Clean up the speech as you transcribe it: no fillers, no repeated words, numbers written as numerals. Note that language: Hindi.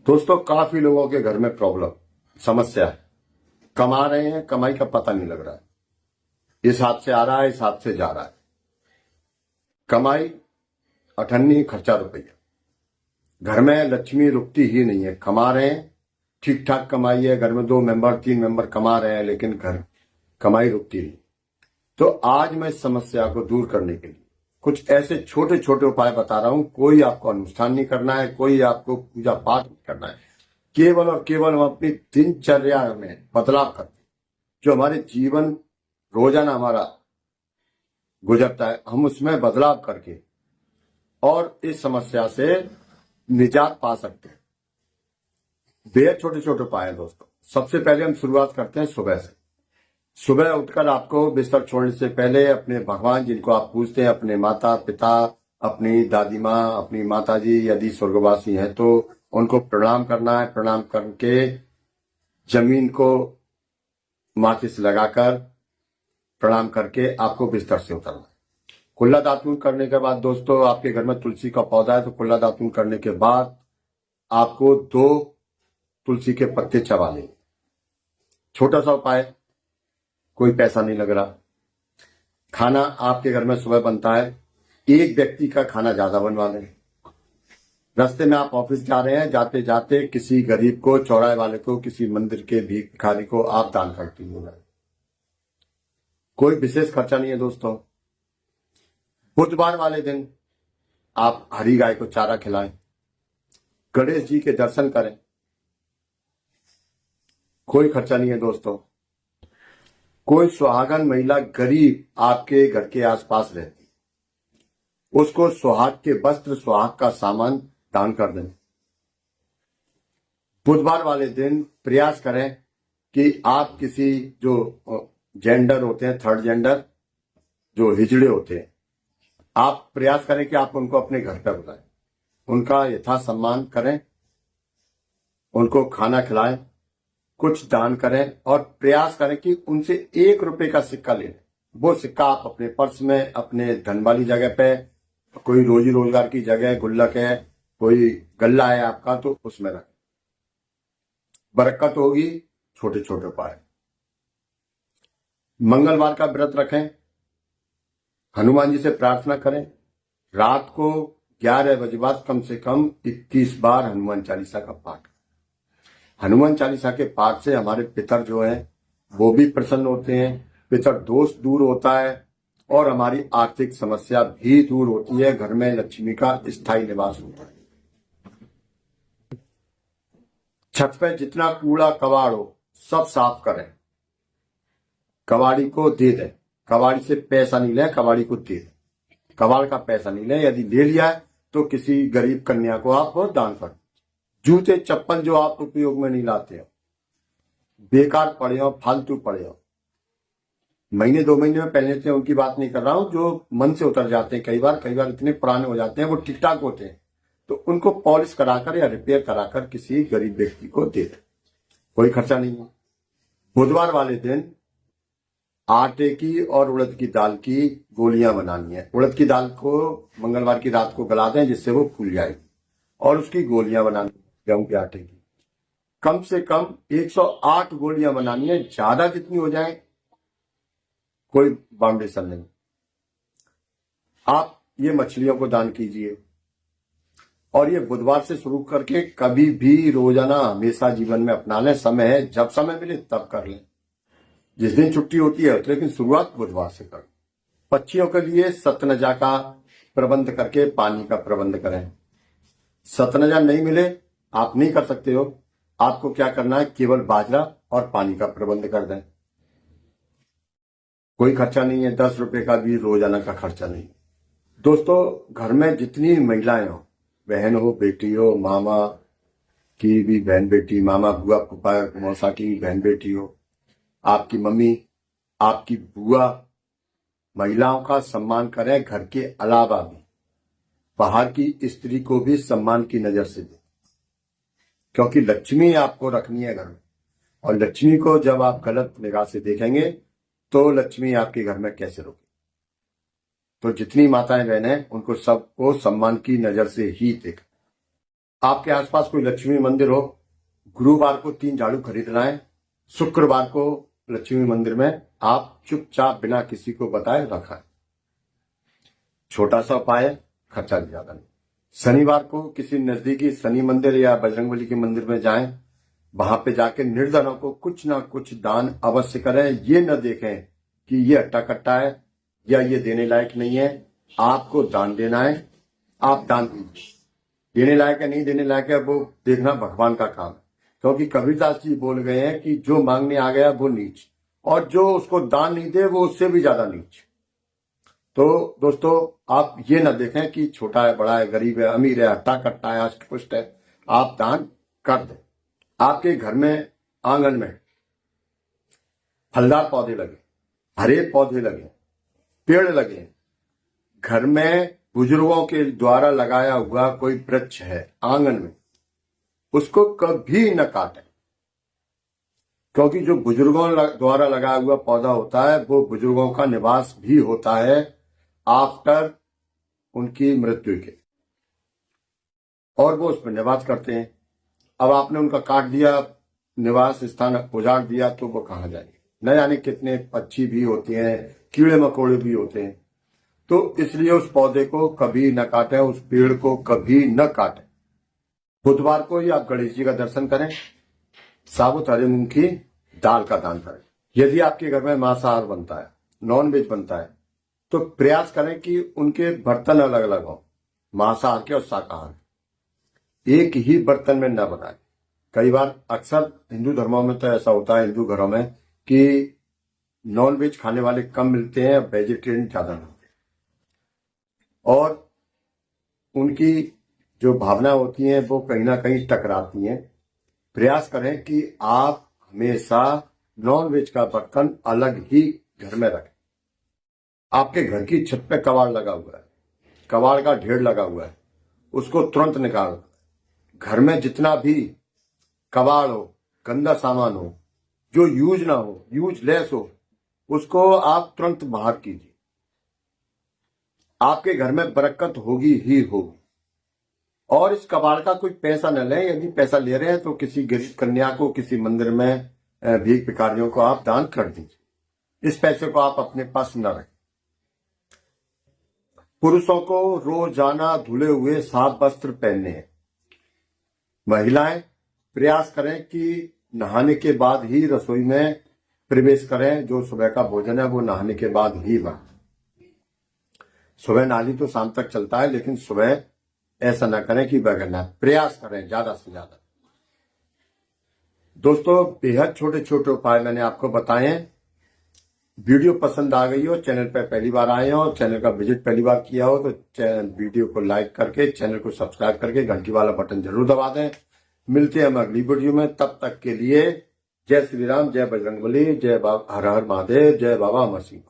दोस्तों, काफी लोगों के घर में प्रॉब्लम समस्या है। कमा रहे हैं, कमाई का पता नहीं लग रहा है। इस हाथ से आ रहा है, इस हाथ से जा रहा है। कमाई अठन्नी, खर्चा रुपया। घर में लक्ष्मी रुकती ही नहीं है। कमा रहे हैं, ठीक ठाक कमाई है, घर में 2 मेंबर 3 मेंबर कमा रहे हैं, लेकिन घर कमाई रुकती नहीं। तो आज मैं इस समस्या को दूर करने के लिए कुछ ऐसे छोटे छोटे उपाय बता रहा हूं। कोई आपको अनुष्ठान नहीं करना है, कोई आपको पूजा पाठ नहीं करना है। केवल और केवल हम अपनी दिनचर्या में बदलाव करते हैं। जो हमारे जीवन रोजाना हमारा गुजरता है, हम उसमें बदलाव करके और इस समस्या से निजात पा सकते हैं। बेहद छोटे छोटे उपाय हैं दोस्तों। सबसे पहले हम शुरुआत करते हैं सुबह से। सुबह उठकर आपको बिस्तर छोड़ने से पहले अपने भगवान, जिनको आप पूजते हैं, अपने माता पिता, अपनी दादी माँ, अपनी माता जी यदि स्वर्गवासी हैं तो उनको प्रणाम करना है। प्रणाम करके जमीन को माथे से लगाकर प्रणाम करके आपको बिस्तर से उतरना है। कुल्ला दातून करने के बाद दोस्तों, आपके घर में तुलसी का पौधा है तो कुल्ला दातून करने के बाद आपको 2 तुलसी के पत्ते चबा लेंगे। छोटा सा उपाय, कोई पैसा नहीं लग रहा। खाना आपके घर में सुबह बनता है, एक व्यक्ति का खाना ज्यादा बनवा लें। रास्ते में आप ऑफिस जा रहे हैं, जाते जाते किसी गरीब को, चौराहे वाले को, किसी मंदिर के भिखारी को आप दान कर दीजिए। कोई विशेष खर्चा नहीं है दोस्तों। बुधवार वाले दिन आप हरी गाय को चारा खिलाएं, गणेश जी के दर्शन करें। कोई खर्चा नहीं है दोस्तों। कोई सुहागन महिला गरीब आपके घर के आसपास रहती, उसको सुहाग के वस्त्र, सुहाग का सामान दान कर दें। बुधवार वाले दिन प्रयास करें कि आप किसी जो जेंडर होते हैं, थर्ड जेंडर, जो हिजड़े होते हैं, आप प्रयास करें कि आप उनको अपने घर पर बुलाएं, उनका यथा सम्मान करें, उनको खाना खिलाएं, कुछ दान करें और प्रयास करें कि उनसे 1 रुपए का सिक्का ले लें। वो सिक्का आप अपने पर्स में, अपने धन वाली जगह पे, कोई रोजी रोजगार की जगह, गुल्लक है, कोई गल्ला है आपका, तो उसमें रखें। बरकत होगी। छोटे छोटे उपाय। मंगलवार का व्रत रखें, हनुमान जी से प्रार्थना करें। रात को 11 बजे बाद कम से कम 21 बार हनुमान चालीसा का पाठ। हनुमान चालीसा के पाठ से हमारे पितर जो हैं वो भी प्रसन्न होते हैं, पितर दोष दूर होता है और हमारी आर्थिक समस्या भी दूर होती है। घर में लक्ष्मी का स्थायी निवास होता है। छत पे जितना कूड़ा कबाड़ हो सब साफ करें, कबाड़ी को दे दें। कबाड़ी से पैसा नहीं लें, कबाड़ी को दे दें। कबाड़ का पैसा नहीं लें, यदि ले लिया है तो किसी गरीब कन्या को आप दान कर। जूते चप्पल जो आप उपयोग में नहीं लाते हो, बेकार पड़े हो, फालतू पड़े हो, महीने 2 महीने में पहन लेते हैं, उनकी बात नहीं कर रहा हूं। जो मन से उतर जाते हैं, कई बार इतने पुराने हो जाते हैं, वो ठीक ठाक होते हैं, तो उनको पॉलिश कराकर या रिपेयर कराकर किसी गरीब व्यक्ति को दे दें। कोई खर्चा नहीं है। बुधवार वाले दिन आटे की और उड़द की दाल की गोलियां बनानी है। उड़द की दाल को मंगलवार की रात को गला दें, जिससे वो फूल जाएगी, और उसकी गोलियां बनानी है गेहूं के आटे की। कम से कम 108 गोलियां बनानी है। ज्यादा जितनी हो जाए कोई बाउंडेशन नहीं। आप ये मछलियों को दान कीजिए, और ये बुधवार से शुरू करके कभी भी रोजाना हमेशा जीवन में अपना लें। समय है, जब समय मिले तब कर लें, जिस दिन छुट्टी होती है, लेकिन शुरुआत बुधवार से करें। पक्षियों के लिए सतनजा का प्रबंध करके पानी का प्रबंध करें। सतनजा नहीं मिले, आप नहीं कर सकते हो, आपको क्या करना है, केवल बाजरा और पानी का प्रबंध कर दें। कोई खर्चा नहीं है, 10 रुपए का भी रोजाना का खर्चा नहीं। दोस्तों, घर में जितनी महिलाएं हो, बहन हो, बेटी हो, मामा की भी बहन बेटी, मामा, बुआ, फूफा, मौसा की बहन बेटी हो, आपकी मम्मी, आपकी बुआ, महिलाओं का सम्मान करें। घर के अलावा भी बाहर की स्त्री को भी सम्मान की नजर से दें, क्योंकि लक्ष्मी आपको रखनी है घर में, और लक्ष्मी को जब आप गलत निगाह से देखेंगे तो लक्ष्मी आपके घर में कैसे रुके। तो जितनी माताएं बहनें, उनको सबको सम्मान की नजर से ही देखें। आपके आसपास कोई लक्ष्मी मंदिर हो, गुरुवार को 3 झाड़ू खरीदना है, शुक्रवार को लक्ष्मी मंदिर में आप चुपचाप बिना किसी को बताए रखा है। छोटा सा उपाय है, खर्चा भी ज्यादा नहीं। शनिवार को किसी नजदीकी शनि मंदिर या बजरंगबली के मंदिर में जाएं, वहां पे जाके निर्धनों को कुछ ना कुछ दान अवश्य करें। ये न देखें कि ये हट्टा कट्टा है या ये देने लायक नहीं है। आपको दान देना है, आप दान दीजिए। देने लायक है नहीं देने लायक है वो देखना भगवान का काम है, क्योंकि कबीरदास जी बोल गए हैं कि जो मांगने आ गया वो नीच, और जो उसको दान नहीं दे वो उससे भी ज्यादा नीच। तो दोस्तों, आप ये ना देखें कि छोटा है, बड़ा है, गरीब है, अमीर है, हट्टा कट्टा है, अष्टपुष्ट है, आप दान कर दें। आपके घर में आंगन में फलदार पौधे लगे, हरे पौधे लगे, पेड़ लगे, घर में बुजुर्गों के द्वारा लगाया हुआ कोई वृक्ष है आंगन में, उसको कभी न काटें, क्योंकि जो बुजुर्गों द्वारा लगाया हुआ पौधा होता है वो बुजुर्गों का निवास भी होता है आफ्टर उनकी मृत्यु के, और वो उसमें निवास करते हैं। अब आपने उनका काट दिया, निवास स्थान उजाड़ दिया, तो वो कहाँ जाएंगे? न जाने कितने पक्षी भी होते हैं, कीड़े मकोड़े भी होते हैं। तो इसलिए उस पौधे को कभी न काटें, उस पेड़ को कभी न काटें। बुधवार को ही आप गणेश जी का दर्शन करें, साबुत हरे मूंग की दाल का दान करें। यदि आपके घर में मांसाहार बनता है, नॉनवेज बनता है, तो प्रयास करें कि उनके बर्तन अलग अलग हों, मांसाहार के और शाकाहार। एक ही बर्तन में न बनाए। कई बार अक्सर हिंदू धर्मों में तो ऐसा होता है, हिंदू घरों में, कि नॉनवेज खाने वाले कम मिलते हैं, वेजिटेरियन ज्यादा मिलते हैं, और उनकी जो भावना होती है वो कहीं ना कहीं टकराती हैं। प्रयास करें कि आप हमेशा नॉनवेज का बर्तन अलग ही घर में रखें। आपके घर की छत पे कबाड़ लगा हुआ है, कबाड़ का ढेर लगा हुआ है, उसको तुरंत निकाल दो। घर में जितना भी कबाड़ हो, गंदा सामान हो, जो यूज ना हो, यूजलेस हो, उसको आप तुरंत बाहर कीजिए। आपके घर में बरकत होगी ही होगी। और इस कबाड़ का कोई पैसा न लें। यदि पैसा ले रहे हैं तो किसी गरीब कन्या को, किसी मंदिर में भीख भिखारियों को आप दान कर दीजिए। इस पैसे को आप अपने पास न रखें। पुरुषों को रोजाना धुले हुए साफ वस्त्र पहनने हैं। महिलाएं प्रयास करें कि नहाने के बाद ही रसोई में प्रवेश करें। जो सुबह का भोजन है वो नहाने के बाद ही बने। सुबह नाली तो शाम तक चलता है, लेकिन सुबह ऐसा ना करें कि बगैर नहाए। प्रयास करें ज्यादा से ज्यादा। दोस्तों, बेहद छोटे छोटे उपाय मैंने आपको बताए हैं। वीडियो पसंद आ गई हो, चैनल पर पहली बार आए हो, चैनल का विजिट पहली बार किया हो, तो वीडियो को लाइक करके, चैनल को सब्सक्राइब करके घंटी वाला बटन जरूर दबा दें। मिलते हैं हम अगली वीडियो में। तब तक के लिए जय श्री राम, जय बजरंगबली, जय हर हर महादेव, जय बाबा अमर सिंह।